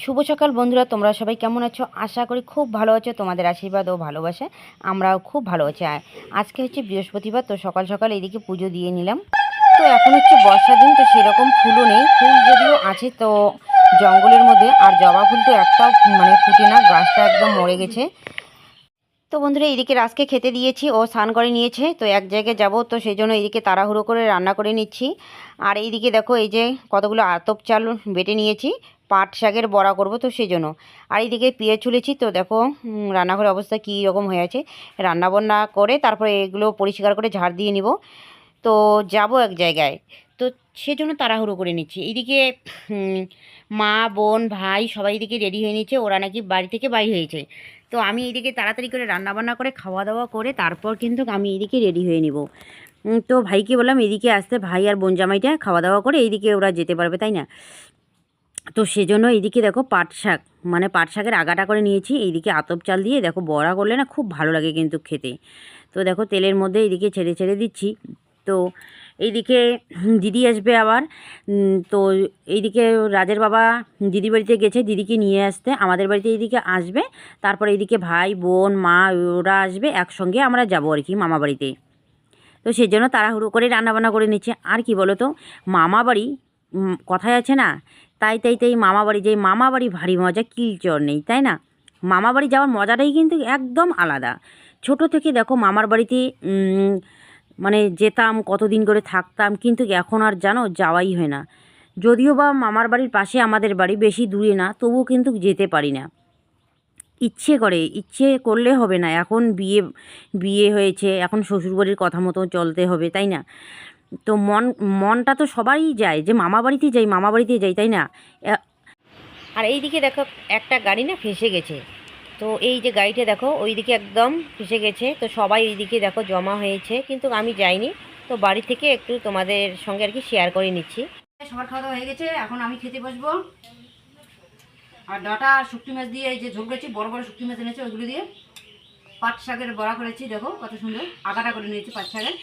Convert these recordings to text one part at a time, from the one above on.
শুভ সকাল বন্ধুরা, তোমরা সবাই কেমন আছো? আশা করি খুব ভালো আছো। তোমাদের আশীর্বাদ ও ভালোবাসা আমরাও খুব ভালো আছি। আজকে হচ্ছে বৃহস্পতিবার, তো সকাল সকাল এইদিকে পুজো দিয়ে নিলাম। তো এখন হচ্ছে বর্ষা দিন, তো সেরকম ফুলও নেই, ফুল যদিও আছে তো জঙ্গলের মধ্যে, আর জবা ফুল তো একটাও ফুটে না, গাছটা একদম মরে গেছে। তো বন্ধুরা এইদিকে রাজকে খেতে দিয়েছি, ও স্নান করে নিয়েছে, তো এক জায়গায় যাব, তো সেই জন্য এইদিকে তাড়াহুড়ো করে রান্না করে নিচ্ছি। আর এইদিকে দেখো এই যে কতগুলো আতপ চাল বেটে নিয়েছি, পাট শাকের বড়া করব, তো সেই জন্য। আর এইদিকে পেঁয়াজ চুলেছি, তো দেখো রান্নাঘরের অবস্থা কী রকম হয়ে আছে। রান্নাবান্না করে তারপরে এগুলো পরিষ্কার করে ঝাড় দিয়ে নিব, তো যাব এক জায়গায়, তো সেজন্য তাড়াহুড়ো করে নিচ্ছি। এইদিকে মা বোন ভাই সবাই এদিকে রেডি হয়ে নিচ্ছে, ওরা নাকি বাড়ি থেকে বাইরে হয়েছে। তো আমি এইদিকে তাড়াতাড়ি করে রান্নাবান্না করে খাওয়া দাওয়া করে তারপর কিন্তু আমি এইদিকে রেডি হয়ে নিব। তো ভাইকে বললাম এদিকে আসতে, ভাই আর বোন জামাইটা খাওয়া দাওয়া করে এইদিকে ওরা যেতে পারবে, তাই না? তো সেজন্য এইদিকে দেখো পাট শাক, পাট শাকের আগাটা করে নিয়েছি। এইদিকে আতপ চাল দিয়ে দেখো বড়া করলে না খুব ভালো লাগে কিন্তু খেতে। তো দেখো তেলের মধ্যে এইদিকে ছেড়ে ছেড়ে দিচ্ছি। তো এইদিকে দিদি আসবে আবার। তো এইদিকে রাজের বাবা দিদি বাড়িতে গেছে দিদিকে নিয়ে আসতে, আমাদের বাড়িতে এইদিকে আসবে। তারপরে এইদিকে ভাই বোন মা ওরা আসবে, একসঙ্গে আমরা যাবো আর কি মামা বাড়িতে। তো সেই জন্য তাড়াহুড়ো করে রান্নাবান্না করে নিচ্ছে। আর কি বলো তো, মামা বাড়ি কথায় আছে না, তাই তাই তাই মামা বাড়ি যাই, মামা বাড়ি ভারী মজা কিলচর নেই, তাই না? মামা বাড়ি যাওয়ার মজাটাই কিন্তু একদম আলাদা। ছোট থেকে দেখো মামার বাড়িতে যেতাম, কতদিন করে থাকতাম, কিন্তু এখন আর জানো যাওয়াই হয় না। যদিও বা মামার বাড়ির পাশে আমাদের বাড়ি, বেশি দূরে না, তবুও কিন্তু যেতে পারি না। ইচ্ছে করে, ইচ্ছে করলে হবে না, এখন বিয়ে বিয়ে হয়েছে, এখন শ্বশুরবাড়ির কথা মতো চলতে হবে, তাই না? তো মনটা তো সবাই যায় যে মামা বাড়িতে যাই, মামা বাড়িতে যাই, তাই না? আর এইদিকে দেখো একটা গাড়ি না ফেসে গেছে, তো এই যে গাড়িটা দেখো ওইদিকে একদম ফেসে গেছে, তো সবাই ওইদিকে দেখো জমা হয়েছে, কিন্তু আমি যাইনি। তো বাড়ি থেকে একটু তোমাদের সঙ্গে আর কি শেয়ার করে নিচ্ছি। সবার খাওয়া দাওয়া হয়ে গেছে, এখন আমি খেতে বসবো। আর ডাটা আর শুকটি মাছ দিয়ে এই যে ঝোল করেছি, বড় বড় শুকটি মাছ এনেছে, ওইগুলো দিয়ে পাট শাকের বড়া করেছি। দেখো কত সুন্দর আগাটা করে নিয়েছি পাট শাকের।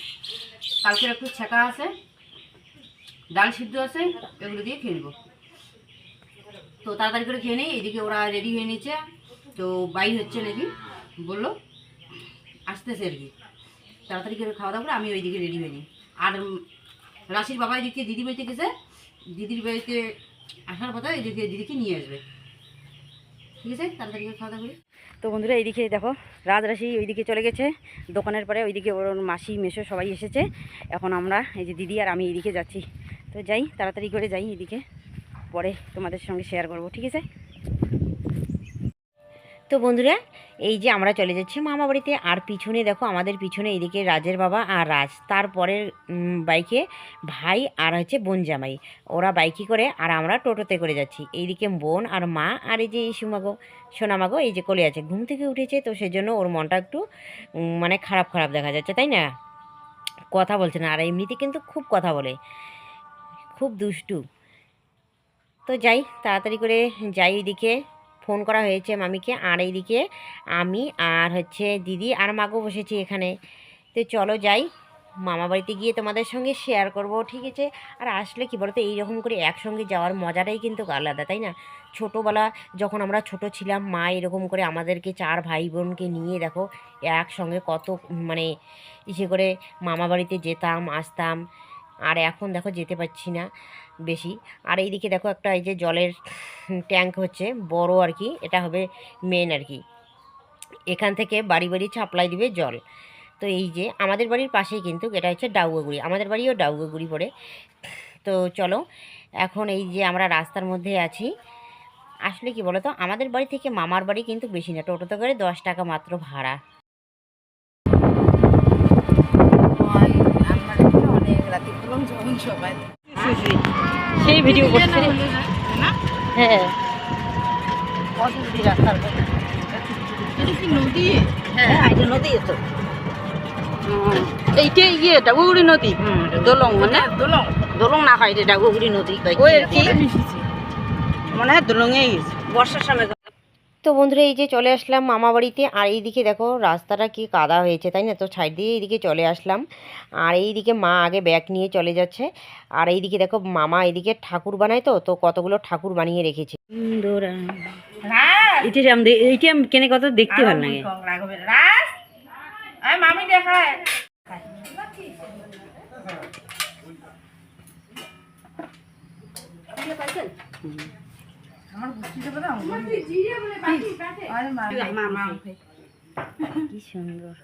কালকের একটু ছেঁকা আছে, ডাল সিদ্ধ আছে, এগুলো দিয়ে খেয়ে নেবো। তো তাড়াতাড়ি করে খেয়ে নিই। এদিকে ওরা রেডি হয়ে নিচ্ছে, তো বাইর হচ্ছে নাকি বললো, আসতেছে আর কি। তাড়াতাড়ি করে খাওয়া দাওয়া করে আমি ওইদিকে রেডি হয়ে নিই। আর রাশির বাবা এদিকে দিদি বাড়িতে গেছে, দিদির বাড়িতে আসার কথা এদিকে দিদিকে নিয়ে আসবে। ঠিক আছে, তাড়াতাড়ি করে খাওয়া দাওয়া করি। তো বন্ধুরা এইদিকে দেখো রাজরাশি ওইদিকে চলে গেছে দোকানের পরে, ওইদিকে ওর মাসি মেশো সবাই এসেছে। এখন আমরা এই যে দিদি আর আমি এইদিকে যাচ্ছি, তো যাই তাড়াতাড়ি করে যাই এদিকে, পরে তোমাদের সঙ্গে শেয়ার করব, ঠিক আছে? তো বন্ধুরা এই যে আমরা চলে যাচ্ছি মামা বাড়িতে, আর পিছনে দেখো আমাদের পিছনে এইদিকে রাজের বাবা আর রাজ, তারপরের বাইকে ভাই আর হচ্ছে বোন জামাই, ওরা বাইকে করে, আর আমরা টোটোতে করে যাচ্ছি। এইদিকে বোন আর মা, আর এই যে ইসুমাগো সোনামাগো এই যে কোলে আছে, ঘুম থেকে উঠেছে, তো সেজন্য ওর মনটা একটু খারাপ খারাপ দেখা যাচ্ছে, তাই না? কথা বলছে না, আর এমনিতে কিন্তু খুব কথা বলে, খুব দুষ্টু। তো যাই তাড়াতাড়ি করে যাই, এদিকে ফোন করা হয়েছে মামিকে, আর এইদিকে আমি আর হচ্ছে দিদি আর মাগো বসেছি এখানে। তো চলো যাই, মামা বাড়িতে গিয়ে তোমাদের সঙ্গে শেয়ার করব, ঠিক আছে? আর আসলে কি বলতো, এইরকম করে একসঙ্গে যাওয়ার মজাটাই কিন্তু আলাদা, তাই না? ছোটোবেলা যখন আমরা ছোট ছিলাম, মা এরকম করে আমাদেরকে 4 ভাই বোনকে নিয়ে দেখো একসঙ্গে কত ইসে করে মামা বাড়িতে যেতাম আসতাম। আর এখন দেখো যেতে পারছি না বেশি। আর এইদিকে দেখো একটা এই যে জলের ট্যাঙ্ক হচ্ছে বড় আর কি, এটা হবে মেন আর কি, এখান থেকে বাড়ি বাড়ি সাপ্লাই দিবে জল। তো এই যে আমাদের বাড়ির পাশেই কিন্তু এটা হচ্ছে ডাউগাগুড়ি, আমাদের বাড়িও ডাউগাগুড়ি পড়ে। তো চলো এখন এই যে আমরা রাস্তার মধ্যে আছি। আসলে কি বলো তো, আমাদের বাড়ি থেকে মামার বাড়ি কিন্তু বেশি না, টোটোতে করে 10 টাকা মাত্র ভাড়া। সেই ভিডিও করছে, হ্যাঁ রাস্তার নদী, হ্যাঁ এটা নদী, তো এইটা ইয়ে ডাগুগুড়ি নদী, দলং দলং দলং না হয়, এটা ডাগুগুড়ি নদী, ওই আর কি মনে হয় দলঙে গেছে বর্ষার সময়। তো বন্ধুরা এই যে চলে আসলাম মামা বাড়িতে। আর এইদিকে দেখো রাস্তাটা কি কাদা হয়েছে, তাই না? তো সাইড দিয়ে এইদিকে চলে আসলাম। আর এইদিকে মা আগে ব্যাগ নিয়ে চলে যাচ্ছে। আর এইদিকে দেখো মামা এইদিকে ঠাকুর বানায়, তো তো কতগুলো ঠাকুর বানিয়ে রেখেছে। এইটা কেনে কত দেখতে ভালো লাগে। মামি দেখায় কি সুন্দর।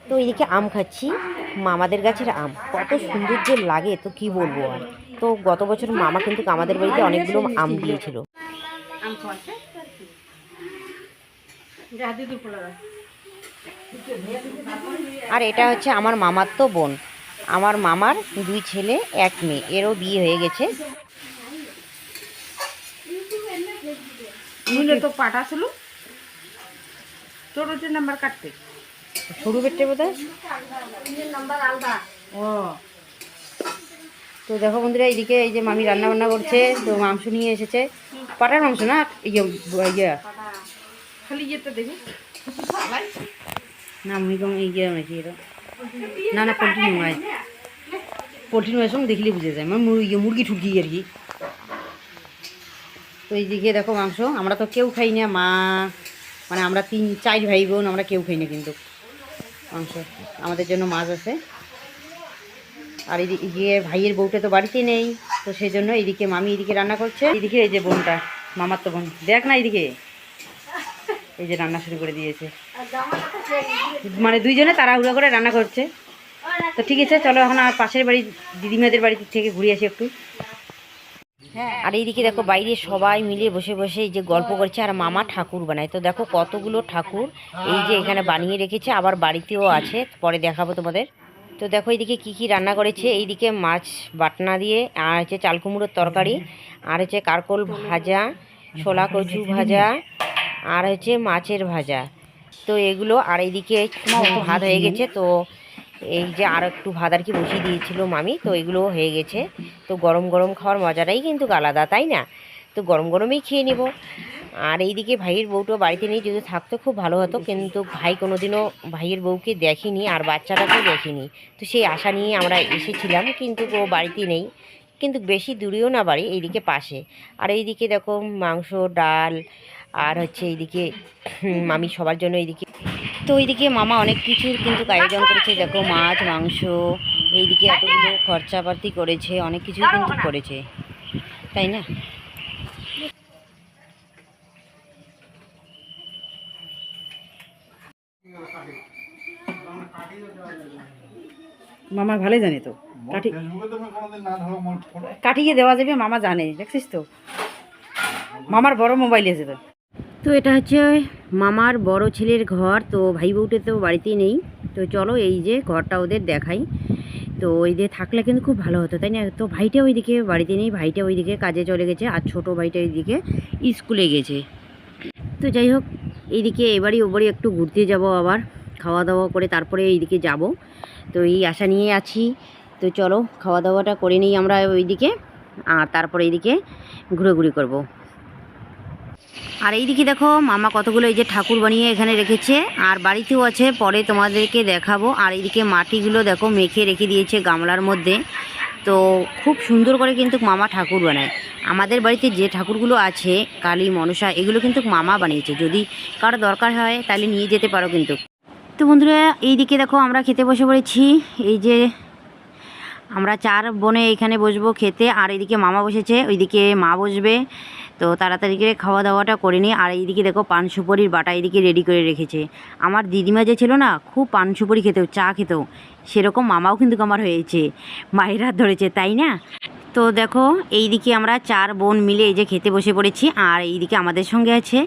তো এইদিকে আম খাচ্ছি, মামাদের গাছের আম কত সুন্দর যে লাগে, তো কি বলবো আর। তো গত বছর মামা কিন্তু আমাদের বাড়িতে অনেকগুলো আম দিয়েছিল। আর এটা হচ্ছে আমার মামার তো বোন, আমার মামার 2 ছেলে 1 মেয়ে, এরও বিয়ে হয়ে গেছে। তো পাটা ছিল ছোট নাম্বার কাটতে সরু বেটে বোধ হয়। ও তো দেখো বন্ধুরা এইদিকে এই যে মামি রান্না বান্না করছে, তো মাংস নিয়ে এসেছে, পাটার মাংস না, খালি ইয়েতে দেখি না মুরগি নাকি এটা, না না পোলট্রি নয়, পোলট্রি নয় সঙ্গে দেখলে বুঝে যায়, মানে মুরগি ঠুকি আর কি। তো এইদিকে দেখো মাংস, আমরা তো কেউ খাই না, মা মানে আমরা 3-4 ভাই বোন, আমরা কেউ খাই না কিন্তু মাংস, আমাদের জন্য মাছ আছে। আর এদিকে ভাইয়ের বউটা তো বাড়িতে নেই, তো সেই জন্য এইদিকে মামি এদিকে রান্না করছে। এইদিকে এই যে বোনটা, মামার তো বোন, দেখ না এইদিকে এই যে রান্না শুরু করে দিয়েছে, মানে 2 জনে তাড়াহুড়া করে রান্না করছে। তো ঠিক আছে চলো এখন আর পাশের বাড়ি দিদিমাদের বাড়ি থেকে ঘুরে আসি একটু। আর এইদিকে দেখো বাইরে সবাই মিলে বসে বসে এই যে গল্প করছে, আর মামা ঠাকুর বানায়। তো দেখো কতগুলো ঠাকুর এই যে এখানে বানিয়ে রেখেছে, আবার বাড়িতেও আছে, পরে দেখাবো তোমাদের। তো দেখো এইদিকে কি কি রান্না করেছে, এইদিকে মাছ বাটনা দিয়ে, আর হচ্ছে চাল কুমড়োর তরকারি, আর হচ্ছে কারকোল ভাজা, ছোলা কচু ভাজা, আর হচ্ছে মাছের ভাজা। তো এগুলো, আর এইদিকে ভাত হয়ে গেছে। তো এই যে আর একটু ভাত আর কি বসিয়ে দিয়েছিল মামি, তো এগুলোও হয়ে গেছে। তো গরম গরম খাওয়ার মজাটাই কিন্তু আলাদা, তাই না? তো গরম গরমেই খেয়ে নেব। আর এইদিকে ভাইয়ের বউটা বাড়িতে নেই, যদি থাকতো খুব ভালো হতো, কিন্তু ভাই কোনোদিনও ভাইয়ের বউকে দেখেনি, আর বাচ্চাটাকেও দেখেনি। তো সেই আশা নিয়ে আমরা এসেছিলাম, কিন্তু ও বাড়িতে নেই, কিন্তু বেশি দূরেও না বাড়ি, এইদিকে পাশে। আর এইদিকে দেখো মাংস, ডাল, আর হচ্ছে এইদিকে মামি সবার জন্য এইদিকে। তো এইদিকে মামা অনেক কিছুর কিন্তু আয়োজন করেছে, দেখো মাছ মাংস, এইদিকে এতগুলো খরচাপাতি করেছে, অনেক কিছুই কিন্তু করেছে, তাই না? মামা ভালো জানে তো কাটিয়ে দেওয়া যাবে, মামা জানে, দেখছিস তো মামার বড় মোবাইল আছে তো। তো এটা হচ্ছে মামার বড় ছেলের ঘর, তো ভাই বউটে তো বাড়িতেই নেই। তো চলো এই যে ঘরটা ওদের দেখাই। তো ওই দিয়ে থাকলে কিন্তু খুব ভালো হতো, তাই না? তো ভাইটা ওইদিকে বাড়িতে নেই, ভাইটা ওইদিকে কাজে চলে গেছে, আর ছোট ভাইটা ওইদিকে স্কুলে গেছে। তো যাই হোক এইদিকে এবারই ওবারই একটু ঘুরতে যাব, আবার খাওয়া দাওয়া করে তারপরে এইদিকে যাব। তো এই আশা নিয়ে আছি। তো চলো খাওয়া দাওয়াটা করে নিই আমরা ওইদিকে, আর তারপরে এইদিকে ঘুরোঘুরি করব। আর এইদিকে দেখো মামা কতগুলো এই যে ঠাকুর বানিয়ে এখানে রেখেছে, আর বাড়িতেও আছে, পরে তোমাদেরকে দেখাবো। আর এইদিকে মাটিগুলো দেখো মেখে রেখে দিয়েছে গামলার মধ্যে। তো খুব সুন্দর করে কিন্তু মামা ঠাকুর বানায়। আমাদের বাড়িতে যে ঠাকুরগুলো আছে কালী মনসা, এগুলো কিন্তু মামা বানিয়েছে, যদি কারো দরকার হয় তাহলে নিয়ে যেতে পারো কিন্তু। তো বন্ধুরা এইদিকে দেখো আমরা খেতে বসে পড়েছি, এই যে আমরা 4 বোনে এখানে বসবো খেতে। আর এইদিকে মামা বসেছে, ওইদিকে মা বসবে। তো তাড়াতাড়ি করে খাওয়া দাওয়াটা করে নিই। আর এইদিকে দেখো পান সুপারির বাটা এইদিকে রেডি করে রেখেছে। আমার দিদিমা যে ছিল না, খুব পান সুপারি খেতেও, চা খেতেও, সেরকম মামাও কিন্তু আমার হয়েছে, মায়ের হাত ধরেছে, তাই না? তো দেখো এইদিকে আমরা 4 বোন মিলে এই যে খেতে বসে পড়েছি, আর এইদিকে আমাদের সঙ্গে আছে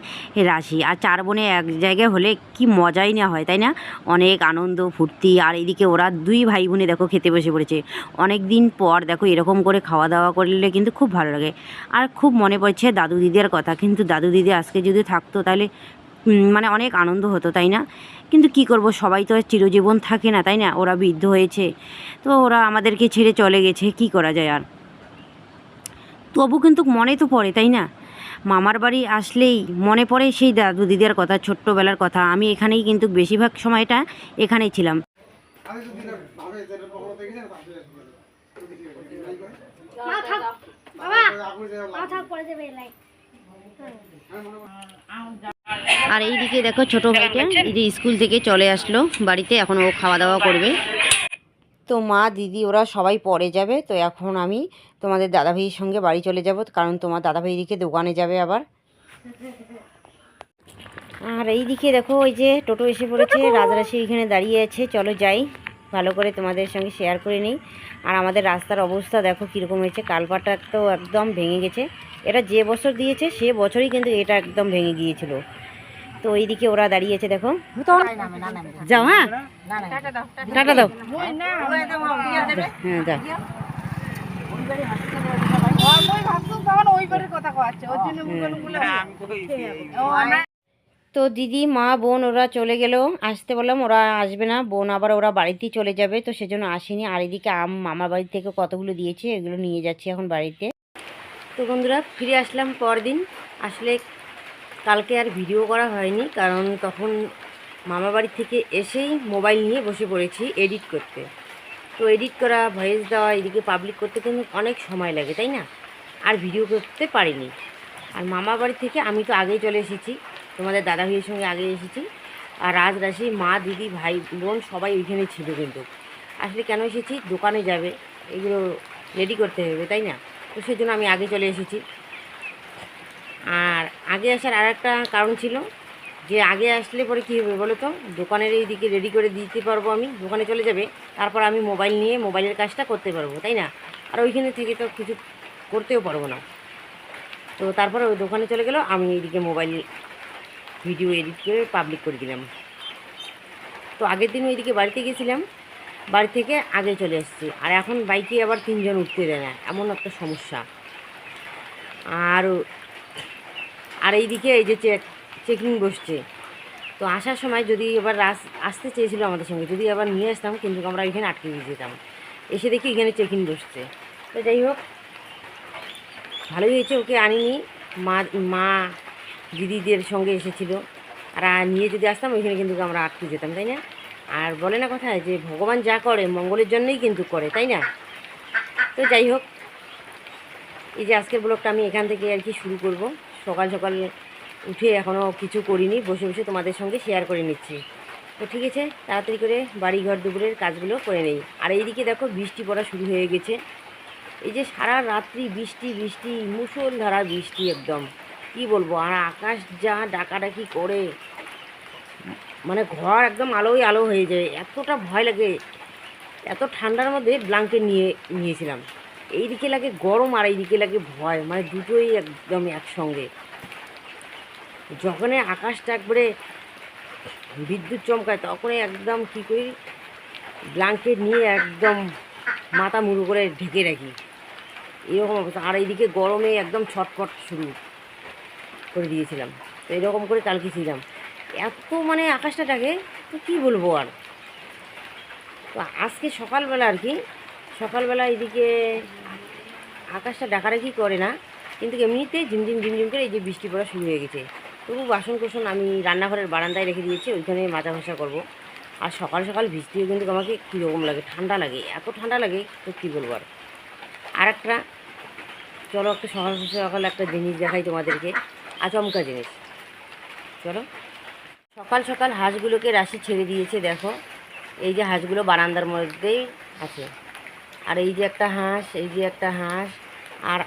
রাশি। আর 4 বোনে এক জায়গায় হলে কি মজাই না হয়, তাই না? অনেক আনন্দ ফুর্তি। আর এইদিকে ওরা 2 ভাই বোনে দেখো খেতে বসে পড়েছে। অনেক দিন পর দেখো এরকম করে খাওয়া দাওয়া করলে কিন্তু খুব ভালো লাগে। আর খুব মনে পড়ছে দাদু দিদির কথা, কিন্তু দাদু দিদি আজকে যদি থাকতো তাহলে মানে অনেক আনন্দ হতো, তাই না? কিন্তু কি করব, সবাই তো আর চিরজীবন থাকে না, তাই না? ওরা বৃদ্ধ হয়েছে, তো ওরা আমাদেরকে ছেড়ে চলে গেছে, কি করা যায় আর। তবু কিন্তু মনে তো পড়ে, তাই না? মামার বাড়ি আসলেই মনে পড়ে সেই দাদু দিদার কথা, ছোট্টবেলার কথা। আমি এখানেই কিন্তু বেশিরভাগ সময়টা এখানেই ছিলাম। আর এইদিকে দেখো ছোট ভাইটা এই যে স্কুল থেকে চলে আসলো বাড়িতে, এখন ও খাওয়া দাওয়া করবে। তো মা দিদি ওরা সবাই পরে যাবে, তো এখন আমি তোমাদের দাদাভাইয়ের সঙ্গে বাড়ি চলে যাব, কারণ তোমার দাদাভাই দিকে দোকানে যাবে আবার। আর এইদিকে দেখো ওই যে টোটো এসে পড়েছে, রাজরাশি এখানে দাঁড়িয়ে আছে। চলো যাই, ভালো করে তোমাদের সঙ্গে শেয়ার করে নিই। আর আমাদের রাস্তার অবস্থা দেখো কীরকম হয়েছে, কালপাটা তো একদম ভেঙে গেছে। এটা যে বছর দিয়েছে সে বছরই কিন্তু এটা একদম ভেঙে গিয়েছিল। তো এইদিকে ওরা দাঁড়িয়েছে দেখো। যাও, হ্যাঁ টাটা দাও। হ্যাঁ যাও। তো দিদি মা বোন ওরা চলে গেল, আসতে বললাম ওরা আসবে না, বোন আবার ওরা বাড়িতেই চলে যাবে, তো সেজন্য আসেনি। আর এদিকে মামার বাড়ি থেকে কতগুলো দিয়েছে, এগুলো নিয়ে যাচ্ছি এখন বাড়িতে। তো বন্ধুরা ফিরে আসলাম পরদিন। আসলে কালকে আর ভিডিও করা হয়নি, কারণ তখন মামা বাড়ি থেকে এসেই মোবাইল নিয়ে বসে পড়েছি এডিট করতে। তো এডিট করা, ভয়েস দেওয়া, এদিকে পাবলিক করতে কিন্তু অনেক সময় লাগে, তাই না? আর ভিডিও করতে পারিনি। আর মামা বাড়ি থেকে আমি তো আগেই চলে এসেছি, তোমাদের দাদা ভাইয়ের সঙ্গে আগে এসেছি। আর রাজরাশি মা দিদি ভাই বোন সবাই ওইখানে ছিল। কিন্তু আসলে কেন এসেছি, দোকানে যাবে, এগুলো রেডি করতে হবে, তাই না? তো সেই জন্য আমি আগে চলে এসেছি। আর আগে আসার আর একটা কারণ ছিল যে আগে আসলে পরে কী হবে বলো তো, দোকানের এই দিকে রেডি করে দিতে পারবো, আমি দোকানে চলে যাবে, তারপর আমি মোবাইল নিয়ে মোবাইলের কাজটা করতে পারবো, তাই না? আর ওইখানে থেকে তো কিছু করতেও পারবো না। তো তারপরে ওই দোকানে চলে গেল, আমি এইদিকে মোবাইল ভিডিও এডিট করে পাবলিক করে দিলাম। তো আগের দিন ওইদিকে বাড়িতে গেছিলাম, বাড়ি থেকে আগে চলে এসেছি। আর এখন বাইকে আবার 3 জন উঠতে দেয় না, এমন একটা সমস্যা। আর আর এইদিকে এই যে চেকিং বসছে। তো আসার সময় যদি এবার আসতে চেয়েছিল আমাদের সঙ্গে, যদি আবার নিয়ে আসতাম, কিন্তু আমরা এখানে আটকে দিয়ে যেতাম। এসে দেখি এখানে চেকিং বসছে। তো যাই হোক, ভালোই হয়েছে ওকে আনিনি, মা মা দিদিদের সঙ্গে এসেছিল। আর নিয়ে যদি আসতাম ওইখানে কিন্তু আমরা আটকে যেতাম, তাই না? আর বলে না কথায় যে ভগবান যা করে মঙ্গলের জন্যই কিন্তু করে, তাই না? তো যাই হোক, এই যে আজকের ব্লগটা আমি এখান থেকে আর কি শুরু করব। সকাল সকাল উঠে এখনও কিছু করিনি, বসে বসে তোমাদের সঙ্গে শেয়ার করে নিচ্ছি। তো ঠিক আছে, তাড়াতাড়ি করে বাড়িঘর দুপুরের কাজগুলো করে নেই। আর এইদিকে দেখো বৃষ্টি পড়া শুরু হয়ে গেছে। এই যে সারা রাত্রি বৃষ্টি বৃষ্টি, মুষলধারা বৃষ্টি একদম, কি বলবো। আর আকাশ যা ডাকাডাকি করে, মানে ঘর একদম আলোয় আলো হয়ে যায়, এতটা ভয় লাগে। এত ঠান্ডার মধ্যে ব্ল্যাঙ্কেট নিয়েছিলাম। এইদিকে লাগে গরম আর এইদিকে লাগে ভয়, মানে দুটোই একদম একসঙ্গে। যখনই আকাশটা একবারে বিদ্যুৎ চমকায়, তখনই একদম কী করি, ব্ল্যাঙ্কেট নিয়ে একদম মাথা মুড়ো করে ঢেকে রাখি, এরকম অবস্থা। আর এইদিকে গরমে একদম ছটফট শুরু করে দিয়েছিলাম। তো এরকম করে কালকে ছিলাম, এত মানে আকাশটা ডাকে, তো কী বলবো আর। তো আজকে সকালবেলা আর কি, সকালবেলা এদিকে আকাশটা ডাকাডাকি করে না, কিন্তু এমনিতে ঝিমঝিম ঝিমঝিম করে এই যে বৃষ্টি পড়া শুরু হয়ে গেছে। তবু বাসন কোসন আমি রান্নাঘরের বারান্দায় রেখে দিয়েছি, ওইখানে মাজা ঘষা করবো। আর সকাল সকাল বৃষ্টিও কিন্তু আমাকে কীরকম লাগে, ঠান্ডা লাগে, এত ঠান্ডা লাগে তো কী বলবো আর একটা চলো একটা সকাল সকাল একটা জিনিস দেখাই তোমাদেরকে, আচমকা জিনিস। চলো, সকাল সকাল হাঁসগুলোকে রাশি ছেড়ে দিয়েছে দেখো। এই যে হাঁসগুলো বারান্দার মধ্যেই আছে। আর এই যে একটা হাঁস, এই যে একটা হাঁস। আর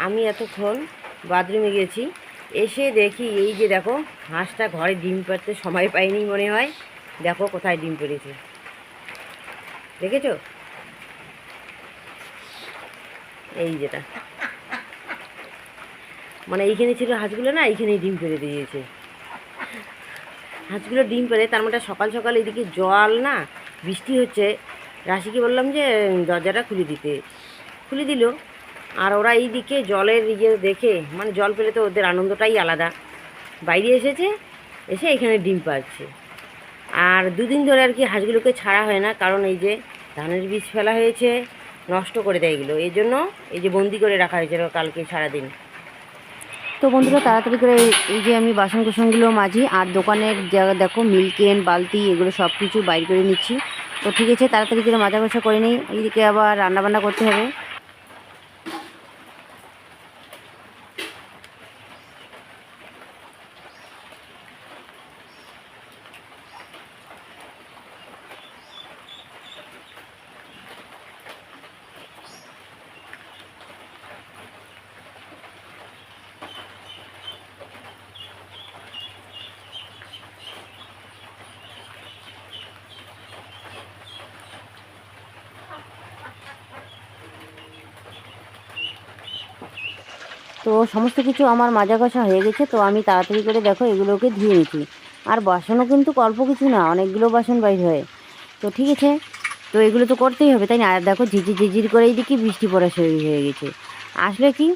আমি এতক্ষণ বাথরুমে গেছি, এসে দেখি এই যে দেখো হাঁসটা ঘরে ডিম পাড়তে সময় পাইনি মনে হয়। দেখো কোথায় ডিম পেড়েছে, দেখেছো? এই যেটা মানে এইখানে ছিল হাঁসগুলো না, এইখানেই ডিম পেড়ে দিয়েছে। হাঁসগুলো ডিম পেড়ে তার মানে সকাল সকাল এদিকে জল না, বৃষ্টি হচ্ছে, রাশিকে বললাম যে দরজাটা খুলে দিল। আর ওরা এইদিকে জলের ইয়ে দেখে মানে জল পেলে তো ওদের আনন্দটাই আলাদা, বাইরে এসে এখানে ডিম পাচ্ছে। আর দুদিন ধরে আর কি হাঁসগুলোকে ছাড়া হয় না, কারণ এই যে ধানের বীজ ফেলা হয়েছে, নষ্ট করে দেয় এগুলো, এই জন্য এই যে বন্দি করে রাখা হয়েছিল কালকে সারাদিন। তো বন্ধুরা তাড়াতাড়ি করে এই যে আমি বাসন কোসনগুলো মাজি, আর দোকানের জায়গা দেখো মিল্কেন বালতি এগুলো সব কিছু বাইর করে নিচ্ছি। তো ঠিক আছে, তাড়াতাড়ি করে মাজা ঘষা করে নিই, এইদিকে আবার রান্নাবান্না করতে হবে। তো সমস্ত কিছু আমার মাজা ঘষা হয়ে গেছে। তো আমি তাড়াতাড়ি করে দেখো এগুলোকে ধুয়ে নিচ্ছি। আর বাসনও কিন্তু অল্প কিছু না, অনেকগুলো বাসন বাইর হয়। তো ঠিক আছে, তো এগুলো তো করতেই হবে, তাই না? আর দেখো ঝিঝির করে এইদিকে বৃষ্টি পড়া শুরু হয়ে গেছে। আসলে কি,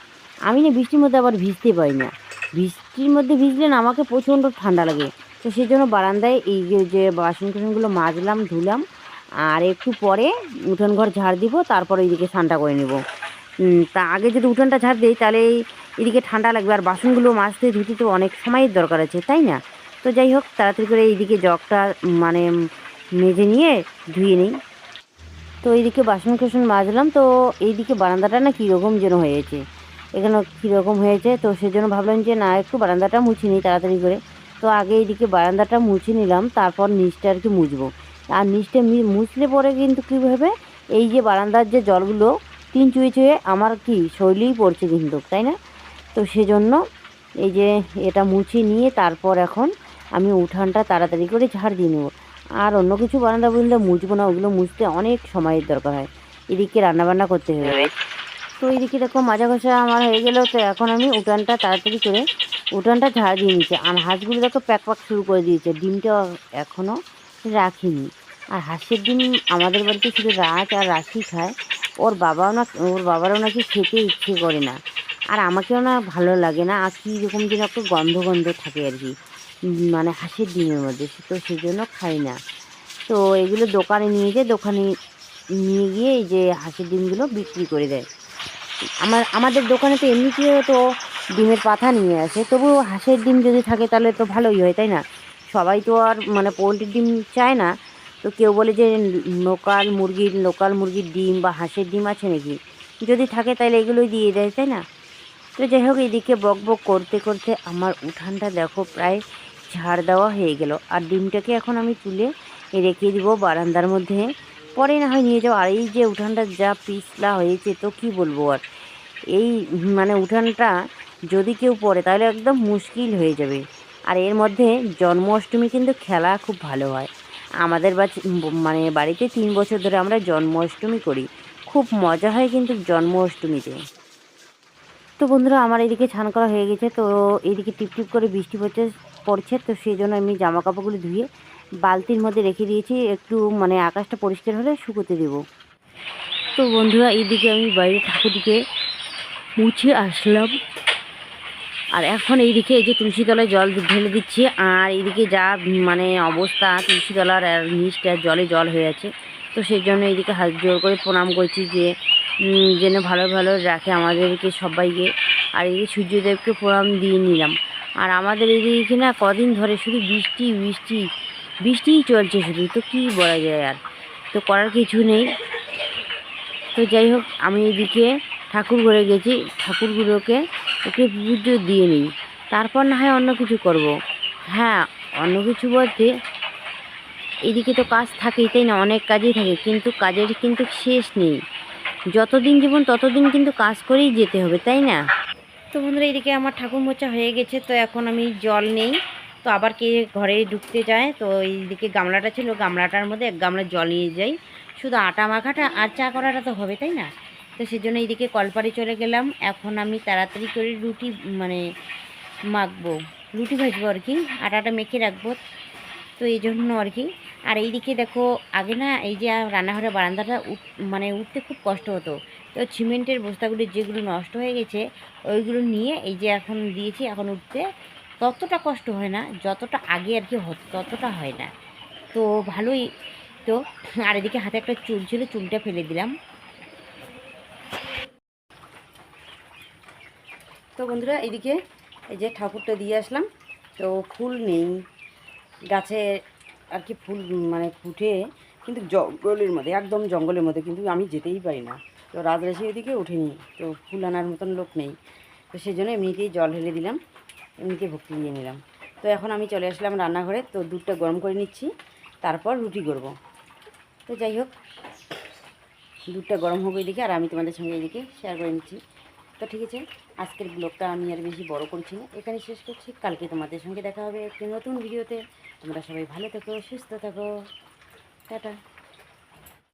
আমি না বৃষ্টির মধ্যে আবার ভিজতে পারি না। বৃষ্টির মধ্যে ভিজলে না আমাকে প্রচণ্ড ঠান্ডা লাগে। তো সেই জন্য বারান্দায় এই যে বাসন কুসনগুলো মাজলাম, ধুলাম, আর একটু পরে উঠোন ঘর ঝাড় দিব, তারপর এইদিকে স্নানটা করে নেব। তা আগে যদি উঠোনটা ঝাড় দিই তাহলে এদিকে ঠান্ডা লাগবে, আর বাসনগুলো মাজতে ধুতে তো অনেক সময়ের দরকার আছে, তাই না? তো যাই হোক, তাড়াতাড়ি করে এইদিকে জগটা মানে মেজে নিয়ে ধুয়ে নিই। তো এইদিকে বাসন কোসন মাজলাম। তো এইদিকে বারান্দাটা না কীরকম যেন হয়েছে, এখানে কীরকম হয়েছে। তো সেজন্য ভাবলাম যে না, একটু বারান্দাটা মুছে নিই তাড়াতাড়ি করে। তো আগে এইদিকে বারান্দাটা মুছে নিলাম, তারপর নিচটা আর কি মুছবো। আর নিচটা মুছলে পরে কিন্তু কী হবে, এই যে বারান্দার যে জলগুলো টিন চুয়ে চুয়ে আমার কি শরীরেই পড়ছে কিন্তু, তাই না? তো সেজন্য এই যে এটা মুছে নিয়ে তারপর এখন আমি উঠানটা তাড়াতাড়ি করে ঝাড় দিয়ে নেবো। আর অন্য কিছু বারান্দা বুরান্দা মুছবো না, ওগুলো মুছতে অনেক সময়ের দরকার হয়, এদিকে রান্নাবান্না করতে হবে। তো এইদিকে দেখো মাজা ঘষা আমার হয়ে গেল। তো এখন আমি উঠানটা তাড়াতাড়ি করে উঠানটা ঝাড় দিয়ে নিচ্ছি। আর হাঁসগুলো দেখো প্যাক শুরু করে দিয়েছে, ডিমটা এখনও রাখিনি। আর হাঁসের ডিম আমাদের বাড়িতে শুধু রাজ আর রাশি খায়, ওর বাবারও নাকি খেতে ইচ্ছে করে না, আর আমাকেও না ভালো লাগে না। আর কীরকম যেন একটু গন্ধ গন্ধ থাকে আর কি, মানে হাঁসের ডিমের মধ্যে, তো সেই জন্য খাই না। তো এগুলো দোকানে নিয়ে গিয়ে এই যে হাঁসের ডিমগুলো বিক্রি করে দেয়। আমাদের দোকানে তো এমনিতেও তো ডিমের পাথা নিয়ে আসে, তবু হাঁসের ডিম যদি থাকে তাহলে তো ভালোই হয়, তাই না? সবাই তো আর মানে পোলট্রির ডিম চায় না। তো কেউ বলে যে লোকাল মুরগির ডিম বা হাঁসের ডিম আছে নাকি, যদি থাকে তাহলে এগুলোই দিয়ে দেয়, তাই না? তো যাই হোক, এদিকে বক বক করতে করতে আমার উঠানটা দেখো প্রায় ঝাড় দেওয়া হয়ে গেল। আর ডিমটাকে এখন আমি তুলে রেখে দিব বারান্দার মধ্যে, পরে না হয় নিয়ে যাও। আর এই যে উঠানটা যা পিছলা হয়েছে, তো কি বলবো আর, এই মানে উঠানটা যদি কেউ পড়ে তাহলে একদম মুশকিল হয়ে যাবে। আর এর মধ্যে জন্মাষ্টমী কিন্তু খেলা খুব ভালো হয় আমাদের মানে বাড়িতে 3 বছর ধরে আমরা জন্মাষ্টমী করি, খুব মজা হয় কিন্তু জন্মাষ্টমীতে। তো বন্ধুরা আমার এদিকে স্নান করা হয়ে গেছে। তো এইদিকে টিপটিপ করে বৃষ্টি পড়ছে, তো সেই জন্য আমি জামা কাপড়গুলো ধুয়ে বালতির মধ্যে রেখে দিয়েছি, একটু মানে আকাশটা পরিষ্কার হলে শুকোতে দেব। তো বন্ধুরা এইদিকে আমি বাইরে ঠাকুরদিকে মুছে আসলাম, আর এখন এইদিকে এই যে তুলসী তলায় জল ঢেলে দিচ্ছি। আর এইদিকে যা মানে অবস্থা, তুলসী তলার নিচটা জল হয়ে আছে। তো সেই জন্য এইদিকে হাত জোর করে প্রণাম করছি যে যেন ভালো ভালো রাখে আমাদেরকে সবাইকে। আর এই সূর্যদেবকে প্রণাম দিয়ে নিলাম। আর আমাদের এইদিকে না কদিন ধরে শুধু বৃষ্টিই চলছে শুধু, তো কী বলা যায়, আর তো করার কিছু নেই। তো যাই হোক, আমি এইদিকে ঠাকুর ঘরে গেছি, ঠাকুরগুলোকে ওকে পুজো দিয়ে নিই, তারপর না হয় অন্য কিছু করব। হ্যাঁ, অন্য কিছু বলতে এদিকে তো কাজ থাকেই, তাই না? অনেক কাজই থাকে, কিন্তু কাজের কিন্তু শেষ নেই। যতদিন জীবন ততদিন কিন্তু কাজ করেই যেতে হবে, তাই না? তো বন্ধুরা এদিকে আমার ঠাকুর মোচা হয়ে গেছে। তো এখন আমি জল নেই, তো আবার কে ঘরে ঢুকতে যায়। তো এইদিকে গামলাটা ছিল, গামলাটার মধ্যে 1 গামলা জল নিয়ে যাই, শুধু আটা মাখাটা আর চা করাটা তো হবে, তাই না? তো সেজন্য এইদিকে কলপারে চলে গেলাম। এখন আমি তাড়াতাড়ি করে রুটি মানে মাখবো, রুটি ভাজবো আর কি, আটাটা মেখে রাখবো। তো এই জন্য আর কি। আর এইদিকে দেখো আগে না এই যে রান্নাঘরের বারান্দাটা মানে উঠতে খুব কষ্ট হতো। তো সিমেন্টের বস্তাগুলি যেগুলো নষ্ট হয়ে গেছে ওইগুলো নিয়ে এই যে এখন দিয়েছি, এখন উঠতে ততটা কষ্ট হয় না যতটা আগে আর কি হতো, ততটা হয় না। তো ভালোই। তো আর এদিকে হাতে একটা চুল ছিল, চুলটা ফেলে দিলাম। তো বন্ধুরা এইদিকে এই যে ঠাকুরটা দিয়ে আসলাম। তো ফুল নেই গাছে আর কি, ফুল মানে ফুটে কিন্তু জঙ্গলের মধ্যে, একদম জঙ্গলের মধ্যে, কিন্তু আমি যেতেই পারি না। তো রাজরাশি ওইদিকে ওঠেনি, তো ফুল আনার মতন লোক নেই। তো সেই জন্য এমনিতেই জল ঢেলে দিলাম, এমনিতে ভক্তি দিয়ে নিলাম। তো এখন আমি চলে আসলাম রান্নাঘরে। তো দুধটা গরম করে নিচ্ছি, তারপর রুটি করব। তো যাই হোক, দুধটা গরম হবে এদিকে, আর আমি তোমাদের সঙ্গে এদিকে শেয়ার করে নিচ্ছি। তো ঠিক আছে, আজকের ব্লগটা আমি আর বেশি বড় করছি না, এখানে শেষ করছি। কালকে তোমাদের সঙ্গে দেখা হবে একটি নতুন ভিডিওতে। তোমরা সবাই ভালো থেকো, সুস্থ থাকো, টাটা।